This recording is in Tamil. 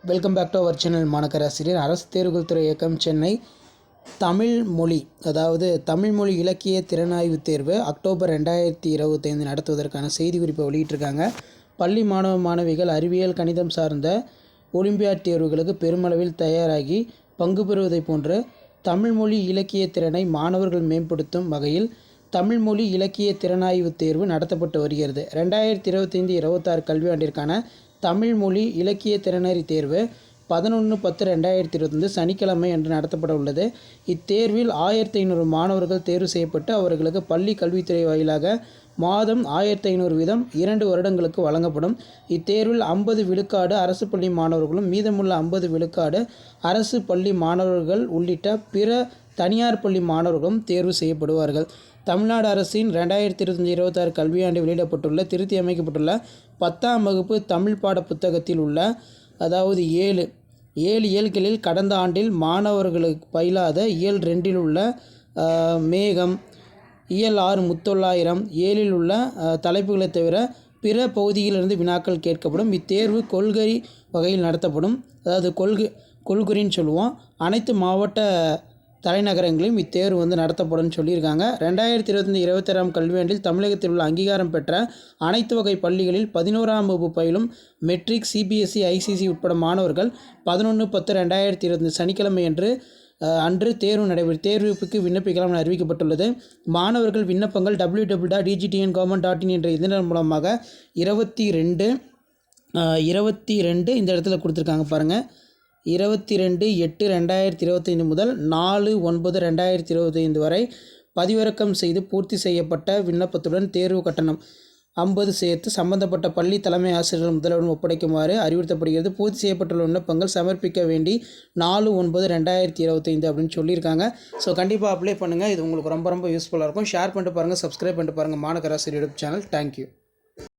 Welcome back to our channel. மாணக்கராசிரியர். அரசு தேர்வுகள் துறை இயக்கம், சென்னை. தமிழ் மொழி, அதாவது தமிழ் மொழி இலக்கிய திறனாய்வு தேர்வு அக்டோபர் 2025 நடத்துவதற்கான செய்தி குறிப்பை வெளியிட்டிருக்காங்க. பள்ளி மாணவ மாணவிகள் அறிவியல் கணிதம் சார்ந்த ஒலிம்பியாட் தேர்வுகளுக்கு பெருமளவில் தயாராகி பங்கு பெறுவதை போன்று தமிழ் மொழி இலக்கிய திறனை மாணவர்கள் மேம்படுத்தும் வகையில் தமிழ் மொழி இலக்கிய திறனாய்வு தேர்வு நடத்தப்பட்டு வருகிறது. 2025-26 கல்வியாண்டிற்கான தமிழ் மொழி இலக்கிய திறனறி தேர்வு 11/10/2025 சனிக்கிழமை அன்று நடத்தப்பட உள்ளது. இத்தேர்வில் 1500 மாணவர்கள் தேர்வு செய்யப்பட்டு அவர்களுக்கு பள்ளி கல்வித்துறை வாயிலாக மாதம் 1500 வீதம் 2 வருடங்களுக்கு வழங்கப்படும். இத்தேர்வில் 50 விழுக்காடு அரசு பள்ளி மாணவர்களும் மீதமுள்ள 50 விழுக்காடு அரசு பள்ளி மாணவர்கள் உள்ளிட்ட பிற தனியார் பள்ளி மாணவர்களும் தேர்வு செய்யப்படுவார்கள். தமிழ்நாடு அரசின் 2025-26 கல்வியாண்டு வெளியிடப்பட்டுள்ள திருத்தி அமைக்கப்பட்டுள்ள 10ஆம் வகுப்பு தமிழ் பாட புத்தகத்தில் உள்ள அதாவது 7 இயல்களில் கடந்த ஆண்டில் மாணவர்களுக்கு பயிலாத இயல் 2 உள்ள மேகம், இயல் 6 முத்தொள்ளாயிரம் 7 உள்ள தலைப்புகளை தவிர பிற பகுதியிலிருந்து வினாக்கள் கேட்கப்படும். இத்தேர்வு கொள்கை வகையில் நடத்தப்படும். அதாவது கொள்குறின்னு சொல்லுவோம். அனைத்து மாவட்ட தலைநகரங்களிலும் இத்தேர்வு நடத்தப்படும் சொல்லியிருக்காங்க. 2025-26 கல்வியாண்டில் தமிழகத்தில் உள்ள அங்கீகாரம் பெற்ற அனைத்து வகை பள்ளிகளில் 11ஆம் வகுப்பு பயிலும் மெட்ரிக், சிபிஎஸ்இ, ஐசிசி உட்பட மாணவர்கள் 11/10/2025 சனிக்கிழமை அன்று தேர்வு நடைபெறும். தேர்வுக்கு விண்ணப்பிக்கலாம் என அறிவிக்கப்பட்டுள்ளது. மாணவர்கள் விண்ணப்பங்கள் www.egtngovernment.in என்ற இணையதளம் மூலமாக 22 இந்த இடத்துல கொடுத்துருக்காங்க பாருங்கள். 22/8/2025 முதல் 4/9/2025 வரை பதிவிறக்கம் செய்து பூர்த்தி செய்யப்பட்ட விண்ணப்பத்துடன் தேர்வு கட்டணம் 50 சேர்த்து சம்பந்தப்பட்ட பள்ளி தலைமை ஆசிரியர்கள் முதல்வரிடம் ஒப்படைக்குமாறு அறிவுறுத்தப்படுகிறது. பூர்த்தி செய்யப்பட்டுள்ள விண்ணப்பங்கள் சமர்ப்பிக்க வேண்டி 4/9/2025 அப்படின்னு சொல்லியிருக்காங்க. ஸோ கண்டிப்பாக அப்ளை பண்ணுங்கள். இது உங்களுக்கு ரொம்ப யூஸ்ஃபுல்லாக இருக்கும். ஷேர் பண்ணிட்டு பாருங்கள், சப்ஸ்கிரைப் பண்ணிட்டு பாருங்கள் மாணக்கராசிரியர் யூடியூப் சேனல். தேங்க்யூ.